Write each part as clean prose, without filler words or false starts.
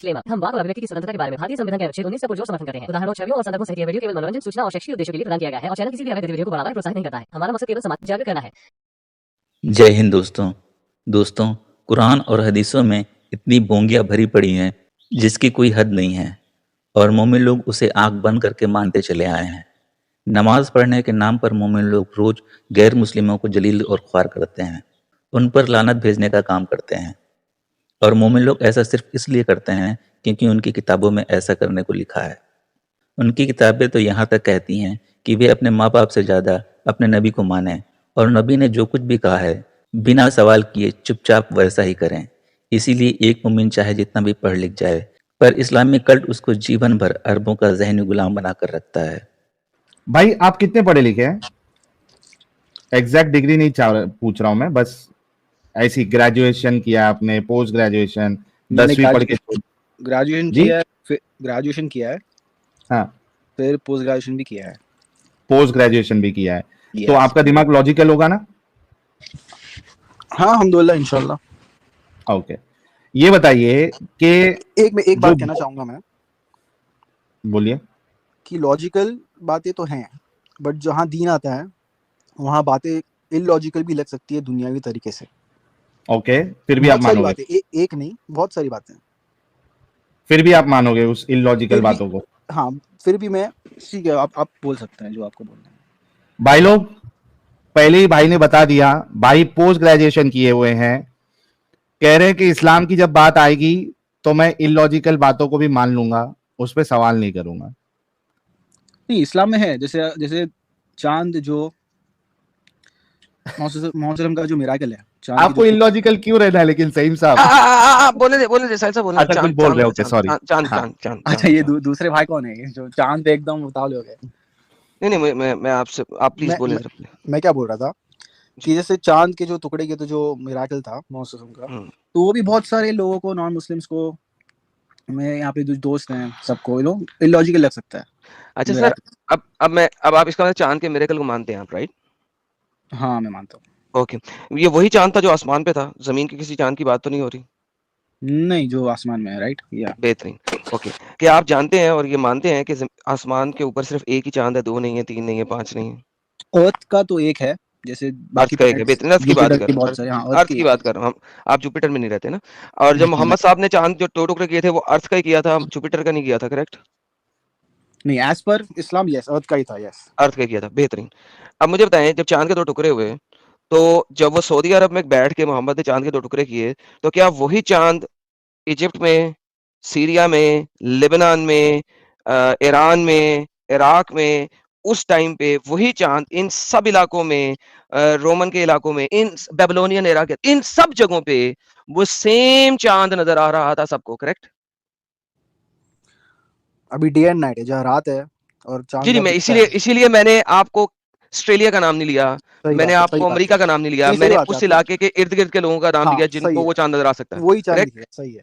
Disclaimer, हम वाक और अभिव्यक्ति की स्वतंत्रता के बारे में भारतीय संविधान के अनुच्छेद 19 का पुरजोर समर्थन करते हैं। उदाहरणों, छवियों और संदर्भों सहित यह वीडियो केवल मनोरंजन, सूचना और शैक्षिक उद्देश्यों के लिए प्रदान किया गया है और चैनल किसी भी अवैध गतिविधियों को बढ़ावा या प्रोत्साहित नहीं करता है। हमारा मकसद केवल समाज जागरूक करना है। जय हिंद दोस्तों, कुरान और हदीसों में इतनी बोंगियां भरी पड़ी हैं जिसकी कोई हद नहीं है और मोमिन लोग उसे आंख बंद करके मानते चले आए हैं। नमाज पढ़ने के नाम पर मोमिन लोग रोज गैर मुस्लिमों को जलील और ख्वार करते हैं, उन पर लानत भेजने का काम करते हैं और मोमिन लोग ऐसा सिर्फ इसलिए करते हैं क्योंकि उनकी किताबों में ऐसा करने को लिखा है। उनकी किताबें तो यहाँ तक कहती हैं कि वे अपने माँ बाप से ज़्यादा अपने नबी को मानें और नबी ने जो कुछ भी कहा है बिना सवाल किए चुपचाप वैसा ही करें। इसीलिए एक मोमिन चाहे जितना भी पढ़ लिख जाए, पर इस्लामी कल्ट उसको जीवन भर अरबों का ज़हनी गुलाम बनाकर रखता है। भाई आप कितने पढ़े लिखे हैं? एग्जैक्ट डिग्री नहीं पूछ रहा हूं मैं, बस ऐसी ग्रेजुएशन किया आपने, पोस्ट ग्रेजुएशन, 10वीं पढ़ के ग्रेजुएशन किया है, फिर ग्रेजुएशन किया है, हाँ, फिर पोस्ट ग्रेजुएशन भी किया है। पोस्ट ग्रेजुएशन भी किया है। Yes. तो आपका दिमाग लॉजिकल होगा ना? हाँ, अल्हम्दुलिल्लाह, इंशाल्लाह। ओके, ये बताइए कि एक बात कहना चाहूंगा मैं। बोलिए। कि लॉजिकल बातें तो हैं, बट जहाँ दीन आता है वहाँ बातें इलॉजिकल भी लग सकती है दुनियावी तरीके से। ओके, फिर भी आप मानोगे? एक नहीं, बहुत सारी बातें। फिर भी आप मानोगे उस इलॉजिकल बातों को? हाँ, फिर भी मैं, ठीक है, आप बोल सकते हैं जो आपको बोलना है। भाई लोग, पहले ही भाई ने बता दिया, भाई पोस्ट ग्रेजुएशन किए हुए हैं, कह रहे हैं कि इस्लाम की जब बात आएगी तो मैं इलॉजिकल बातों को भी मान लूंगा, उस पर सवाल नहीं करूंगा। नहीं, इस्लाम में है, जैसे चांद जो मोहम्मद का जो मिराकल है। आपको इलॉजिकल क्यों रहना है लेकिन सहीम साहब? बोले दे साहिल साहब, बोलना। अच्छा, कुछ बोल रहे हो? Okay, sorry. चांद। अच्छा, ये दूसरे भाई कौन है जो चांद पे एकदम उतावले हो गए? नहीं, मैं आपसे, आप प्लीज बोले। मैं क्या बोल रहा था कि जैसे चांद के जो टुकड़े के तो जो मिराकल था मोहम्मद का, तो वो भी बहुत सारे लोगों को, नॉन मुस्लिम्स को, मैं यहाँ पे जो दोस्त हैं सबको इलॉजिकल लग सकता है। अच्छा सर, अब आप इसका चांद के मिरेकल को मानते हैं आप, राइट? हाँ, मैं मानता हूँ। ओके, ये वही चांद था जो आसमान पे था, जमीन के किसी चांद की बात तो नहीं हो रही? नहीं, जो आसमान में है, राइट? या बेहतरीन। ओके, क्या आप जानते हैं और ये मानते हैं कि आसमान के ऊपर सिर्फ एक ही चांद है, 2 नहीं है, 3 नहीं है, 5 नहीं है? अर्थ का तो एक है, जैसे बाकी का एक है। बेहतरीन, अर्थ की बात कर रहा हूँ। आप जुपिटर में नहीं रहते ना? और जब मोहम्मद साहब ने चांद जो 2 टुकड़े किए थे वो अर्थ का ही किया था, जुपिटर का नहीं किया था, करेक्ट? नहीं, एज पर इस्लाम यस, अर्थ का ही था। यस, अर्थ का किया था। बेहतरीन। अब मुझे बताएं, जब चांद के 2 टुकड़े हुए, तो जब वो सऊदी अरब में बैठ के मोहम्मद ने चांद के 2 टुकड़े किए, तो क्या वही चांद इजिप्ट में, सीरिया में, लेबनान में, ईरान में, इराक में, उस टाइम पे वही चांद इन सब इलाकों में, रोमन के इलाकों में, इन बेबीलोनियन एरा के इन सब जगहों पे वो सेम चांद नजर आ रहा था सबको, करेक्ट? अभी डे एंड नाइट है, जहाँ रात है और चांद। जी, मैं इसीलिए मैंने आपको ऑस्ट्रेलिया का नाम नहीं लिया, मैंने आपको अमेरिका का नाम नहीं लिया, मैंने उस इलाके के इर्द गिर्द के लोगों का नाम लिया जिनको वो चांद नजर आ सकता है। वही चांद है, सही है।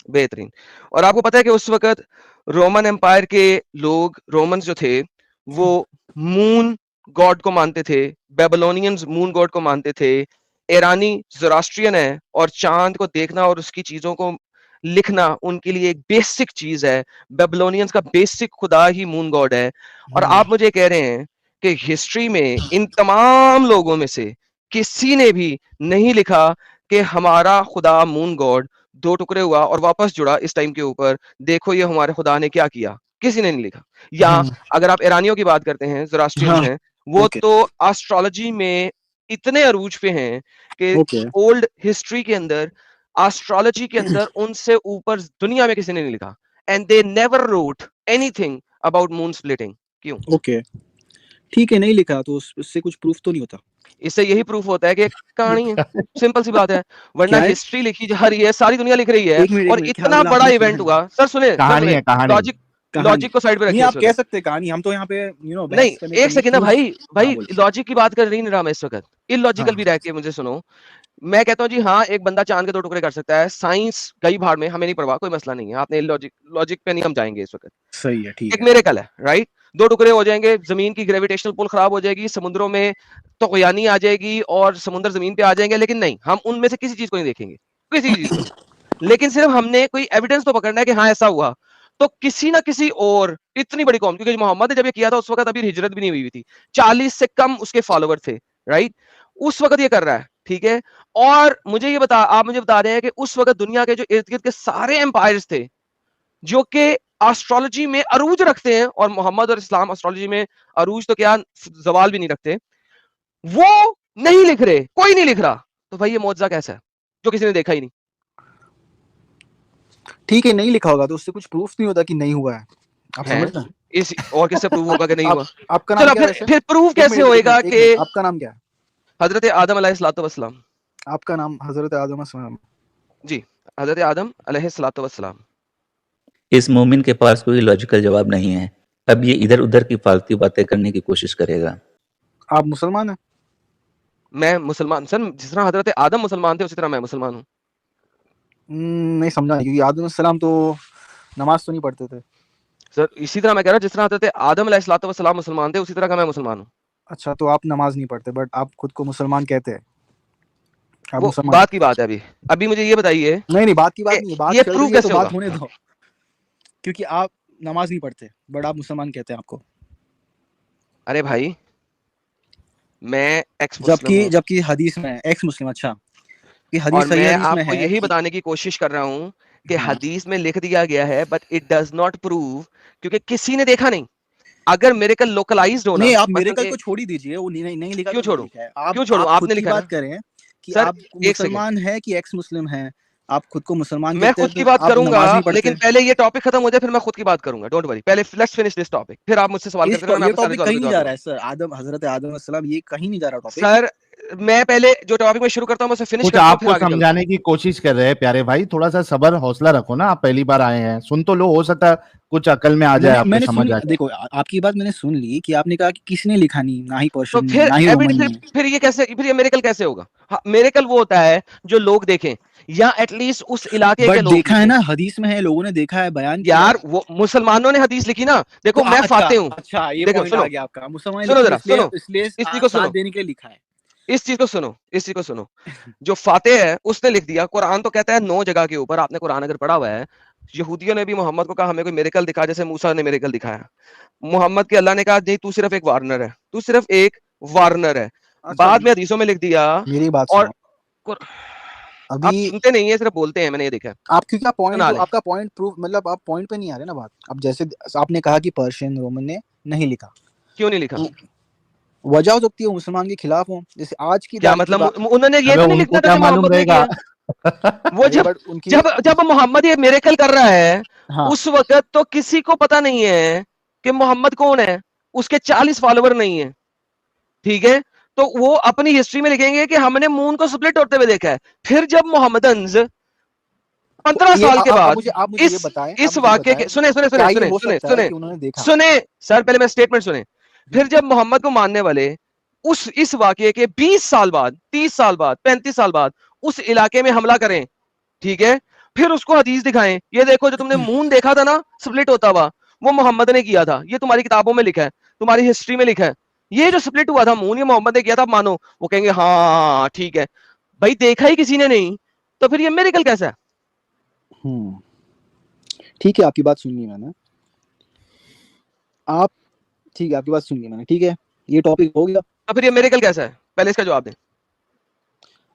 बेहतरीन। और आपको पता है कि उस वक्त रोमन एम्पायर के लोग, रोमन्स जो थे, वो मून गॉड को मानते थे, बेबीलोनियंस मून गॉड को मानते थे, ईरानी ज़ोरास्ट्रियन है और चांद को देखना और उसकी चीजों को लिखना उनके लिए एक बेसिक चीज है। बेबीलोनियंस का बेसिक खुदा ही मून गॉड है। और आप मुझे कह रहे हैं कि हिस्ट्री में इन तमाम लोगों में से किसी ने भी नहीं लिखा कि हमारा खुदा मून गॉड 2 टुकड़े हुआ और वापस जुड़ा इस टाइम के ऊपर, देखो ये हमारे खुदा ने क्या किया, किसी ने नहीं लिखा। या अगर आप ईरानियों की बात करते हैं, ज़ोरास्ट्रियंस हैं, वो तो एस्ट्रोलॉजी में इतने अरूज पे हैं कि ओल्ड हिस्ट्री के अंदर, एस्ट्रोलॉजी के अंदर उनसे ऊपर दुनिया में किसी ने नहीं लिखा। And they never wrote anything about moon splitting. क्यों? ओके, ठीक है, नहीं लिखा तो उससे कुछ प्रूफ तो नहीं होता। इससे यही प्रूफ होता है कि कहानी है, सिंपल सी बात है। वरना हिस्ट्री लिखी जा रही है, सारी दुनिया लिख रही है, और इतना बड़ा इवेंट हुआ। सर सुने, लॉजिक को साइड पे रखिए। आप कह सकते हैं कहानी, हम तो यहाँ पे नहीं, एक सेकंड ना भाई, लॉजिक की बात कर नहीं रहा मैं इस वक्त, इलॉजिकल भी रह के मुझे सुनो। मैं कहता हूँ जी हाँ, एक बंदा चांद के 2 टुकड़े कर सकता है, साइंस गई भाड़ में, हमें नहीं परवाह, कोई मसला नहीं है। आपने लॉजिक पे नहीं हम जाएंगे इस वक्त, सही है, ठीक है। एक मिरेकल है, राइट? 2 टुकड़े हो जाएंगे, जमीन की ग्रेविटेशनल पुल खराब हो जाएगी, समुद्रों में तग़यानी आ जाएगी और समुद्र जमीन पे आ जाएंगे, लेकिन नहीं, हम उनमें से किसी चीज को नहीं देखेंगे, किसी चीज को। لیکن صرف ہم نے کوئی ایویڈنس تو پکڑنا ہے کہ ہاں ایسا ہوا. تو کسی نہ کسی اور اتنی بڑی قوم, کیونکہ محمد نے جب یہ کیا تھا اس وقت ابھی ہجرت بھی نہیں ہوئی تھی, 40 سے کم اس کے فالوور تھے, رائٹ, اس وقت یہ کر رہا ہے, ٹھیک ہے. اور مجھے یہ آپ مجھے بتا رہے ہیں کہ اس وقت دنیا کے جو ارد گرد کے سارے امپائرز تھے جو کہ ایسٹرولوجی میں عروج رکھتے ہیں, اور محمد اور اسلام ایسٹرولوجی میں عروج تو کیا زوال بھی نہیں رکھتے, وہ نہیں لکھ رہے, کوئی نہیں لکھ رہا. تو بھائی یہ معجزہ کیسا ہے جو کسی نے دیکھا ہی نہیں؟ ٹھیک ہے, نہیں لکھا ہوگا تو اس سے کچھ پروف نہیں ہوتا کہ نہیں ہوا ہے. آپ ہے سمجھ رہے ہیں؟ اس اور کس سے پروف ہوگا کہ نہیں ہوا؟ آپ کا چلو نام کیا ہے؟ پھر پروف کیسے ہوئے گا کہ آپ کا نام کیا ہے؟ حضرت آدم علیہ الصلوۃ والسلام. آپ کا نام حضرت آدم السلام. جی, حضرت آدم علیہ الصلوۃ والسلام. اس مومن کے پاس کوئی لاجیکل جواب نہیں ہے. اب یہ ادھر ادھر کی فالتو باتیں کرنے کی کوشش کرے گا. آپ مسلمان ہیں؟ میں مسلمان سر, جس طرح حضرت آدم مسلمان تھے اسی طرح میں مسلمان ہوں. نہیں سمجھا, کیونکہ آدم السلام تو نماز تو نہیں پڑھتے تھے. سر اسی طرح میں کہہ رہا ہوں جس طرح حضرت آدم علیہ الصلوۃ والسلام مسلمان تھے اسی طرح کا میں مسلمان ہوں. اچھا, تو آپ نماز نہیں پڑھتے بٹ آپ خود کو مسلمان کہتے ہیں. آپ وہ مسلمان بات کی بات ہے. ابھی مجھے یہ بتائیے, نہیں بات کی بات نہیں ہے, بات یہ چل پروف رہی ہے تو کیسے بات ہوگا؟ ہونے دو. کیونکہ آپ نماز نہیں پڑھتے بٹ آپ مسلمان کہتے ہیں آپ کو. ارے بھائی میں ایکس مسلم ہوں, جبکہ حدیث میں ایکس مسلم. اچھا, کہ اور حدیث صحیح میں حدیث آپ میں کو ہے یہی کہ بتانے کی کوشش کر رہا ہوں کہ ہاں, حدیث میں لکھ دیا گیا ہے but it does not prove, کیونکہ کسی نے دیکھا نہیں. اگر میریکل لوکلائزڈ ہونا, نہیں آپ مثلا میریکل کو چھوڑ ہی دیجیے, وہ نہیں لکھا کیوں تو نہیں چھوڑوں, لکھا ہے. کیوں چھوڑوں, آپ آپ خود نے کی لکھا نا بات کریں کہ سر. آپ ایک سیکنڈ, مسلمان ہے کہ ایکس مسلم ہے. آپ خود کو مسلمان میں کہتے ہیں خود کی تو بات آپ کروں گا, نماز نہیں پڑھتے. لیکن پہلے یہ ٹاپک ختم ہو جائے پھر میں خود کی بات کروں گا. ڈونٹ وری, پہلے لیٹس فنش دس ٹاپک, پھر آپ مجھ سے سوال کرتے رہنا, میں یہ آپ کے سارے ٹاپک سوالوں کہیں کے نہیں جواب جا دوں رہا گا. ہے سر. حضرت آدم السلام یہ کہیں نہیں جا رہا ٹاپک. سر میں پہلے جو ٹاپک میں شروع کرتا ہوں میں اسے فنش کچھ کرتا ہوں آپ پھر کو آگے چلتا ہوں. سمجھانے کی کوشش کر رہے ہیں پیارے بھائی, تھوڑا سا صبر حوصلہ رکھو نا. آپ پہلی بار آئے ہیں, سن تو لو, ہو سکتا ہے کچھ عقل میں آ جائے, آپ میں کو نے سمجھ سن, آ جائے. دیکھو آپ کی بات میں نے سن لی کہ آپ نے کہا کہ کسی نے لکھا نہیں, نہ ہی تو پرشین میں پھر نہ ہی رومن میں. پھر یہ کیسے, پھر یہ میریکل کیسے ہوگا؟ میریکل وہ ہوتا ہے جو لوگ دیکھیں یا ایٹ لیسٹ اس علاقے کے بٹ لوگ دیکھا ہے دیکھیں. نا, حدیث میں ہے, لوگوں نے دیکھا ہے, بیان کیا یار ہے. وہ مسلمانوں نے حدیث لکھی نا, دیکھو تو میں فاتح ہوں. اچھا یہ دیکھو پوائنٹ سنو آ گیا آپ کا, مسلمان سنو لکھی ذرا, اس لیے اس چیز کو سنو, ساتھ دینے کے لیے لکھا ہے. اس چیز کو سنو. جو فاتح ہے اس نے لکھ دیا. قرآن تو کہتا ہے 9 جگہ کے اوپر, آپ نے قرآن اگر پڑھا ہوا ہے, یہودیوں نے بھی محمد کو کہا ہمیں کوئی میریکل دکھا, جیسے موسیٰ نے میریکل دکھایا. محمد کے اللہ نے کہا نہیں تو صرف ایک وارنر ہے, تو صرف ایک وارنر ہے. اچھا بعد میں حدیثوں میں لکھ دیا. میری بات اور سنو. آپ ابھی سنتے نہیں ہیں, صرف بولتے ہیں, میں نے یہ دیکھا. آپ کیونکہ پوائنٹ, سنا جو لیں, آپ کا پوائنٹ پروف, مطلب آپ پوائنٹ پہ نہیں آ رہے نا بات. اب جیسے آپ نے کہا کہ پرشین رومن نے نہیں لکھا, کیوں نہیں لکھا؟ وجہ ہو سکتی ہے مسلمان کے خلاف ہوں, جیسے آج کی کیا تاریخ کی مطلب بات. انہوں نے یہ ابے تو نہیں ان لکھنا کو تھا کیا کہ معلوم محمد رہے نے گا. کیا. وہ ارے بٹ ان کی جب محمد یہ میریکل کر رہا ہے ہاں, اس وقت تو کسی کو پتا نہیں ہے کہ محمد کون ہے, اس کے 40 فالوور نہیں ہیں, ٹھیک ہے. تو وہ اپنی ہسٹری میں لکھیں گے کہ ہم نے مون کو سپلٹ ہوتے ہوئے دیکھا ہے. پھر جب محمدنز 15 یہ سال کے بعد آپ مجھے یہ بتائیں, اس واقعے کے سنیں کیا یہ ہو سکتا ہے کہ انہوں نے دیکھا. سر پہلے میں اسٹیٹمنٹ سنیں. پھر جب محمد کو ماننے والے اس واقعے کے 20 سال بعد, 30 سال بعد, 35 سال بعد اس علاقے میں حملہ کریں, ٹھیک ہے, پھر اس کو حدیث دکھائیں, یہ دیکھو جو تم نے مون دیکھا تھا نا سپلٹ ہوتا ہوا, وہ محمد نے کیا تھا, یہ تمہاری کتابوں میں لکھا ہے, تمہاری ہسٹری میں لکھا ہے. یہ جو سپلٹ ہوا تھا مون, یہ محمد نے کیا تھا, مانو. وہ کہیں گے ہاں ٹھیک ہے بھائی, دیکھا ہی کسی نے نہیں, تو پھر یہ میریکل کیسا ہے؟ ٹھیک ہے, آپ کی بات سن لی میں نے. ٹھیک ہے, آپ کی بات سن لی میں نے, ٹھیک ہے, یہ ٹاپک ہو گیا. تو پھر یہ میریکل کیسا ہے, پہلے اس کا جواب دیں.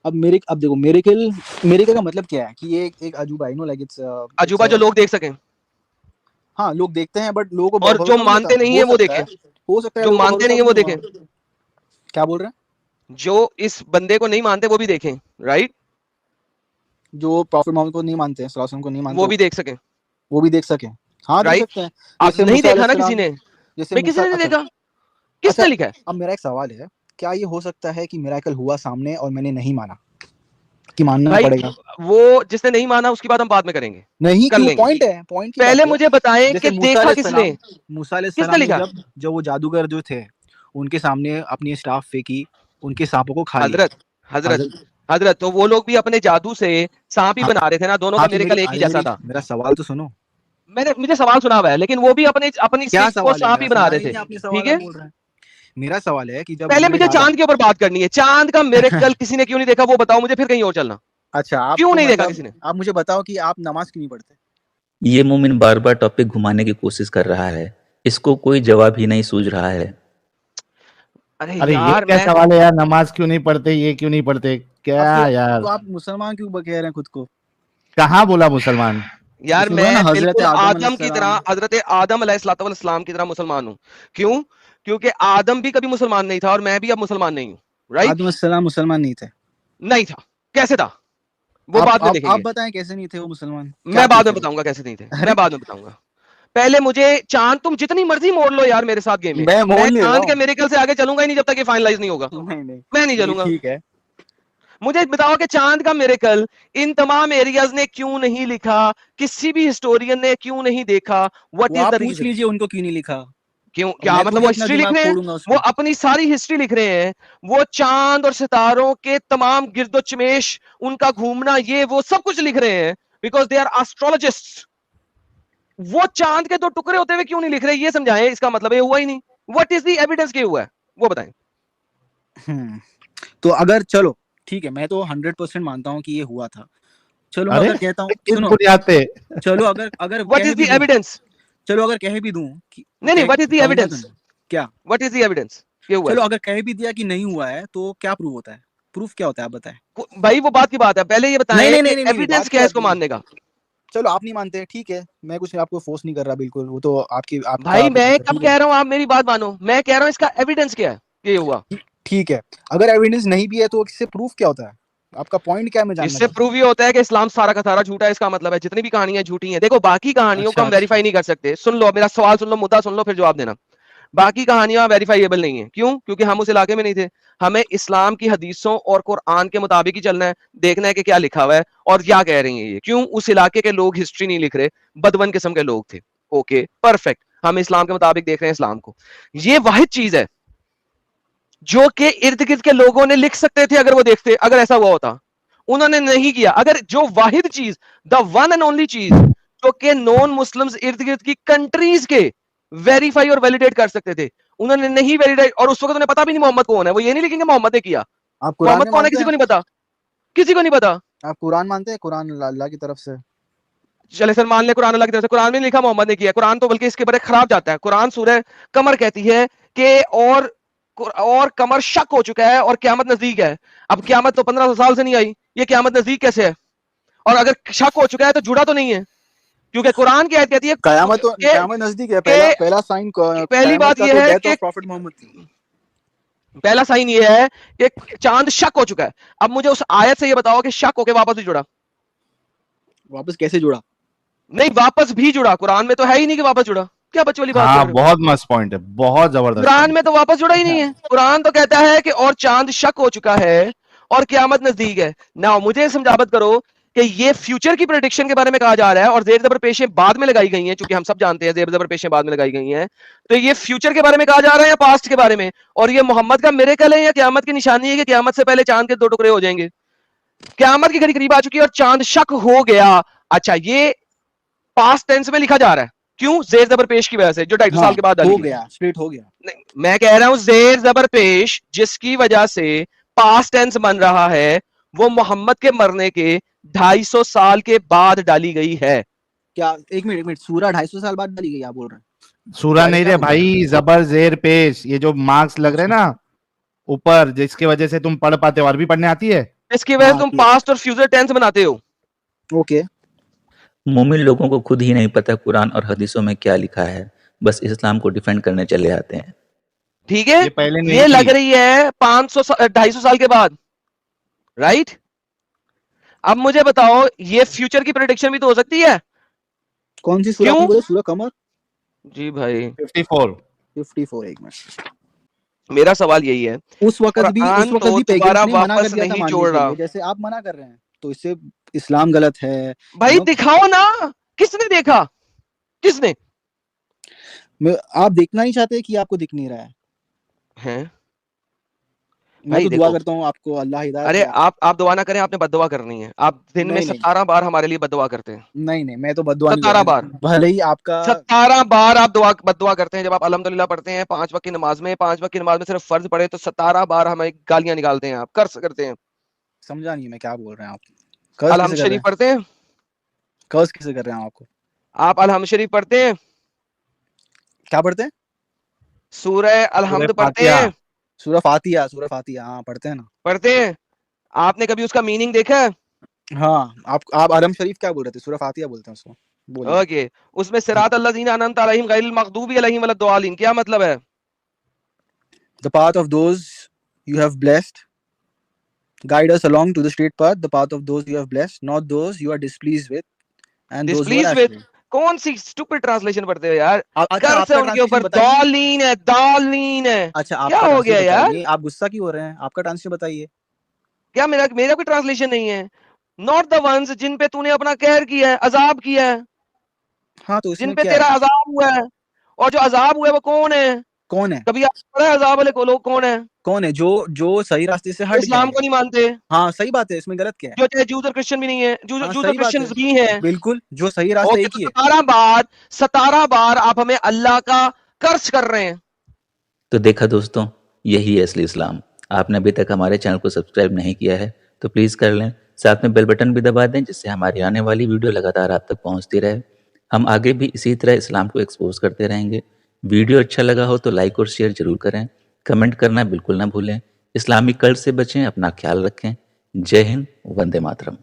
اب دیکھو, میریکل کا مطلب کیا ہے کہ یہ ایک عجوبہ ہے, لائک اٹس عجوبہ جو لوگ دیکھ سکیں, ہاں لوگ دیکھتے ہیں بٹ لوگوں کو اور جو بھروسہ نہیں ہوتا. مانتے نہیں ہیں وہ دیکھیں, ہو سکتا ہے جو لوگوں کو مانتے بھروسہ نہیں ہیں بھی وہ نہیں دیکھیں, ہوا. کیا بول رہے ہیں؟ جو اس بندے کو نہیں مانتے وہ بھی دیکھیں, رائٹ, جو پروفٹ محمد کو نہیں مانتے ہیں, صلی اللہ علیہ وسلم کو نہیں مانتے, وہ بھی دیکھ سکیں, وہ بھی دیکھ سکیں. ہاں دیکھ رائٹ. سکتے ہیں. اب جیسے نہیں موسیٰ علیہ دیکھا نا کسی السلام, نے, جیسے بھائی کسی موسیٰ. نے نہیں دیکھا, کس نے لکھا ہے؟ اب میرا ایک سوال ہے, کیا یہ ہو سکتا ہے کہ میراکل ہوا سامنے اور میں نے نہیں مانا, کہ ماننا پڑے گا؟ وہ جس نے نہیں مانا اس کی بات ہم بعد میں کریں گے, نہیں, کر کیوں, لیں گے. پوائنٹ ہے, پوائنٹ کی پہلے بات ہے. مجھے بتائیں جیسے کہ موسیٰ دیکھا علیہ کس السلام, نے, موسیٰ علیہ کس نے السلام نے لکھا؟ جب وہ جادوگر جو تھے ان کے سامنے اپنی اسٹاف پھینکی, ان کے سانپوں کو کھا لیا. حضرت تو وہ لوگ بھی اپنے جادو سے سانپ ہی بنا رہے تھے نا, دونوں کا میریکل ایک ہی جیسا تھا. میرا سوال تو سنو. مجھے سوال سنا ہوا ہے, لیکن وہ بھی اپنی کیا اسٹکس کو سوال ہے سانپ میرا؟ ہی بنا سنا رہے ہی تھے, نہیں آپ نے ٹھیک سوال, ہے. آپ بول رہے ہیں. میرا سوال ہے کہ جب پہلے انہوں نے مجھے ڈالا, چاند کے اوپر بات کرنی ہے, چاند کا میریکل کسی نے کیوں نہیں دیکھا وہ بتاؤ مجھے, پھر کہیں اور چلنا. अच्छा, आप क्यों तो नहीं देखा मतलब किसी ने? आप मुझे बताओ कि आप नमाज क्यों नहीं पढ़ते? ये मोमिन बार बार टॉपिक घुमाने की कोशिश कर रहा है, इसको कोई जवाब ही नहीं सूझ रहा है। अरे अरे ये यार क्या मैं सवाल है यार, नमाज क्यों नहीं पढ़ते, ये क्यों नहीं पढ़ते, क्या आप यार, तो आप मुसलमान क्यों कह रहे हैं खुद को? कहाँ बोला मुसलमान? यार उसमें बोला ना मैं हजरत बिल्कुल आदम आदम की अलैहिस्सलाम। तरह, हजरत आदम अलैहिस्सलाम की तरह मुसलमान हूँ। क्यों? क्योंकि आदम भी कभी मुसलमान नहीं था और मैं भी अब मुसलमान नहीं हूँ। राइट? आदम अलैहिस्सलाम मुसलमान नहीं थे। नहीं था। कैसे था वो बाद में आप देखेंगे। बताएं कैसे नहीं थे वो मुसलमान, क्या मैं थे बाद में फिर? बताऊंगा कैसे नहीं थे, अरे मैं बाद में बताऊंगा। पहले मुझे चांद, तुम जितनी मर्जी मोड़ लो यार मेरे साथ गेम में, मैं मोड़ मैं नहीं रहा चांद के हूँ। मिरेकल से आगे चलूंगा ही नहीं जब तक ये फाइनलाइज नहीं होगा। नहीं नहीं, मैं नहीं ये चलूंगा। ठीक है। मुझे बताओ कि चांद का मिरेकल इन तमाम एरियाज ने क्यों नहीं लिखा, किसी भी हिस्टोरियन ने क्यों नहीं देखा, व्हाट वो इज आप द पूछ रीजन? लीजिए उनको क्यों नहीं लिखा। क्यों? अब क्या मैं मतलब थोड़ी वो अपना हिस्ट्री लिख दिमाग रहे हैं? फोड़ूंगा उस वो पे। अपनी सारी हिस्ट्री लिख रहे हैं। वो चांद और सितारों के तमाम गिरदो चमेश, उनका घूमना, ये वो सब कुछ लिख रहे हैं, बिकॉज दे आर एस्ट्रोलॉजिस्ट। वो चांद के दो टुकड़े होते हुए क्यों नहीं लिख रहे, ये समझाएं। इसका मतलब ये हुआ ही नहीं। व्हाट इज द एविडेंस के हुआ है, वो बताएं। तो अगर चलो ठीक है, मैं तो 100% मानता हूँ कि ये हुआ था। चलो मैं अरे अगर कहता हूँ, किस सुनो, बुनियाद पे? चलो अगर अगर व्हाट कह इज भी द दूं, एविडेंस? चलो अगर कह भी दूं कि नहीं नहीं, व्हाट इज द कहूंगा तो एविडेंस? नहीं क्या। What is the evidence? ये हुआ है। चलो अगर कह भी दिया कि नहीं हुआ है तो क्या प्रूफ होता है? प्रूफ क्या होता है आप बताएं। भाई वो बात की बात है, पहले ये नहीं बताएं नहीं कि नहीं नहीं, नहीं एविडेंस बात की क्या है बात इसको नहीं। मानने का। चलो आप नहीं मानते, ठीक है, मैं कुछ आपको फोर्स नहीं कर रहा, बिल्कुल, वो तो आपका भाई मैं कब ठीक कह है। रहा हूं आप मेरी बात मानो, मैं कह रहा हूं इसका एविडेंस क्या है कि ये हुआ। ठीक है, अगर एविडेंस नहीं भी है तो इससे प्रूफ क्या होता है? आपका पॉइंट क्या है, मैं जानना इससे चाहता हूँ। प्रूव ये होता है कि इस्लाम सारा का सारा झूठा है। इसका मतलब है जितनी भी कहानियां झूठी हैं। देखो बाकी कहानियों को अच्छा हम अच्छा। वेरीफाई नहीं कर सकते। सुन लो मेरा सवाल, सुन लो, मुद्दा सुन लो, फिर जवाब देना। बाकी कहानियां वेरीफाइएबल नहीं है। क्यों? क्योंकि हम उस इलाके में नहीं थे। हमें इस्लाम की हदीसों और कुरान के मुताबिक ही चलना है, देखना है कि क्या लिखा हुआ है और क्या कह रही है ये। क्यों? उस इलाके के लोग हिस्ट्री नहीं लिख रहे, बदवन किस्म के लोग थे। ओके परफेक्ट, हम इस्लाम के मुताबिक देख रहे हैं इस्लाम को। ये वाहिद चीज है जो कि इर्द गिर्द के लोगों ने लिख सकते थे अगर वो देखते, अगर ऐसा हुआ होता। उन्होंने नहीं किया। अगर जो वाहिद चीज, द वन एंड ओनली चीज जो कि नॉन मुस्लिम्स इर्द गिर्द की कंट्रीज के वेरीफाई और वैलिडेट कर सकते थे, उन्होंने नहीं वैलिडेट। और उस वक्त उन्हें पता भी नहीं मोहम्मद कौन है। वो ये नहीं लिखेंगे मोहम्मद ने किया। आप कुरान मोहम्मद में कौन है मानते किसी को हैं? नहीं पता, किसी को नहीं पता। आप कुरान मानते हैं? कुरान अल्लाह की तरफ से? चले सर मान ले कुरान अल्लाह की तरफ से, कुरान में नहीं लिखा मोहम्मद ने किया। कुरान तो बल्कि इसके बड़े खराब जाता है। कुरान सूरह कमर कहती है कि और कमर शक हो चुका है और क्यामत नजदीक है। अब क्यामत तो 1500 साल से नहीं आई, ये क्यामत नजदीक कैसे है? और अगर शक हो चुका है तो जुड़ा तो नहीं है, क्योंकि कुरान की आयत कहती है कयामत नजदीक है। कि पहला साइन पहली कयामत बात का यह तो है डेथ कि ऑफ प्रॉफिट मोहम्मद थी। पहला साइन ये है कि चांद शक हो चुका है। अब मुझे उस आयत से ये बताओ कि शक होके वापस भी जुड़ा? वापस कैसे जुड़ा? नहीं, वापस भी जुड़ा। कुरान में तो है ही नहीं कि वापस जुड़ा। क्या बच्चों वाली बात कर हाँ रहे हो? बहुत मस्त पॉइंट है, बहुत जबरदस्त कुरान पॉइंट। में तो वापस जुड़ा ही नहीं है। कुरान तो कहता है कि और चांद शक हो चुका है और क्यामत नजदीक है। ना मुझे समझावत करो कि ये फ्यूचर की प्रेडिक्शन के बारे में कहा जा रहा है और जेर जबर पेशें बाद में लगाई गई हैं, क्योंकि हम सब जानते हैं जेर जबर पेशें बाद में लगाई गई हैं। तो ये फ्यूचर के बारे में कहा जा रहा है या पास्ट के बारे में? और ये मोहम्मद का मिरेकल है या क्यामत की निशानी है कि क्यामत से पहले चांद के दो टुकड़े हो जाएंगे? क्यामत की घड़ी करीब आ चुकी है और चांद शक हो गया। अच्छा, ये पास्ट टेंस में लिखा जा रहा है। क्यों? जेर जबर पेश की वजह से, जो 250 हाँ, साल के बाद डाली हो गई। गया, स्ट्रेट हो गया। नहीं, मैं कह रहा हूं जेर जबर पेश जिसकी वजह से पास्ट टेंस बन रहा है, वो मोहम्मद के मरने के 250 साल के बाद डाली गई है। क्या? एक मिनट, सूरा 250 साल बाद डाली गई आप बोल रहे हैं? सूरा नहीं क्या रे बोल रहे भाई, जबर जेर पेश, ये जो मार्क्स लग रहे अच्छा। ना ऊपर, जिसकी वजह से तुम पढ़ पाते हो, अरबी पढ़ने आती है। इसकी वजह से तुम पास्ट और फ्यूचर टेंस बनाते हो। ओके। मोमिन लोगों को खुद ही नहीं पता कुरान और हदीसों में क्या लिखा है, बस इस्लाम को डिफेंड करने चले आते हैं। ठीक है, ये पहले नहीं ये थी। लग रही है 250 साल के बाद, राइट? अब मुझे बताओ, ये फ्यूचर की प्रेडिक्शन भी तो हो सकती है। कौन सी सूरा क्यों? आपने बोला? सूरा कमर जी भाई, 54। 54। एक मिनट। मेरा सवाल यही है, उस वक्त भी कुरान तो पेगन्स दोबारा ने मना कर वापस दिया था नहीं मानने जोड़ के रहा। लिए, जैसे आप मना कर रहे हैं, तो इससे इस्लाम गलत है। भाई दिखाओ ना, किसने देखा? किसने? आप देखना नहीं चाहते कि आपको दिख नहीं रहा है? हैं? मैं तो दुआ करता हूँ आपको अल्लाह हिदायत अरे दे। आप दुआ ना करें, आपने बददुआ करनी है। आप दिन में 17 बार हमारे लिए बददुआ करते हैं। नहीं, मैं तो बददुआ नहीं 17 कर रहा। बार, भले ही आपका 17 बार आप बददुआ करते हैं। जब आप अल्हम्दुलिल्लाह पढ़ते हैं 5 वक्त की नमाज में, 5 वक्त की नमाज में सिर्फ फर्ज पढ़े तो 17 बार हमें गालियां निकालते हैं। आप कर्स करते हैं। समझा नहीं मैं क्या बोल रहे हैं आप। कर्ज अलहम किसे कर रहे शरीफ हैं? पढ़ते हैं? कर्ज किसे कर रहे हैं आपको? आप अलहम शरीफ पढ़ते हैं? क्या पढ़ते हैं? सूरह अलहम्द पढ़ते फातिहा। हैं? सूरह फातिहा हाँ पढ़ते हैं ना। पढ़ते हैं। आपने कभी उसका मीनिंग देखा है? हाँ आप अलम शरीफ क्या बोल रहे थे? सूरह फातिहा बोलते हैं उसको, बोलिए। ओके, उसमें सिरात अल्लज़ीना अनअमता अलैहिम गैरिल मग़दूबी अलैहिम वलद्दालिन, क्या मतलब है? The path of those you have blessed, guide us along to the straight path, the path of those you have blessed, not those you are displeased with and those who are डिस्प्लीज with, astray. कौन सी stupid translation पढ़ते हो यार? अच्छा कर्ज है आपका उनके translation ऊपर, बताइए। दालीन है, दालीन है। अच्छा क्या आपका हो गया ट्रांसलेशन यार? बताइए, आप गुस्सा क्यों हो रहे हैं? आपका ट्रांसलेशन बताइए। क्या मेरा कोई ट्रांसलेशन नहीं है? नॉट द वंस जिन पे तूने अपना कहर किया है, अजाब किया है, हाँ तो जिन इसमें पे क्या तेरा है? अजाब हुआ है। और जो अजाब हुआ है वो कौन है? कौन है? कभी आपको पता है अजाब वाले को लोग कौन है? कौन है? जो सही रास्ते से हट गए इस्लाम को हैं। नहीं मानते, हाँ सही बात है, इसमें गलत क्या है? जो चाहे जूस और क्रिश्चियन भी नहीं है, जूस हाँ और सही बात क्रिश्चियंस है, भी हैं। बिल्कुल जो सही रास्ता ओके, एक तो ही है। 17 बार आप हमें अल्लाह का कर्ज कर रहे हैं। तो देखा दोस्तों, यही है असली इस्लाम। आपने अभी तक हमारे चैनल को सब्सक्राइब नहीं किया है तो प्लीज़ कर लें, साथ में बेल बटन भी दबा दें जिससे हमारी आने वाली वीडियो लगातार आप तक पहुंचती रहे। हम आगे भी इसी तरह इस्लाम को एक्सपोज करते रहेंगे। वीडियो अच्छा लगा हो तो लाइक और शेयर जरूर करें, कमेंट करना बिल्कुल ना भूलें। इस्लामी कर्ज से बचें, अपना ख्याल रखें। जय हिंद, वंदे मातरम।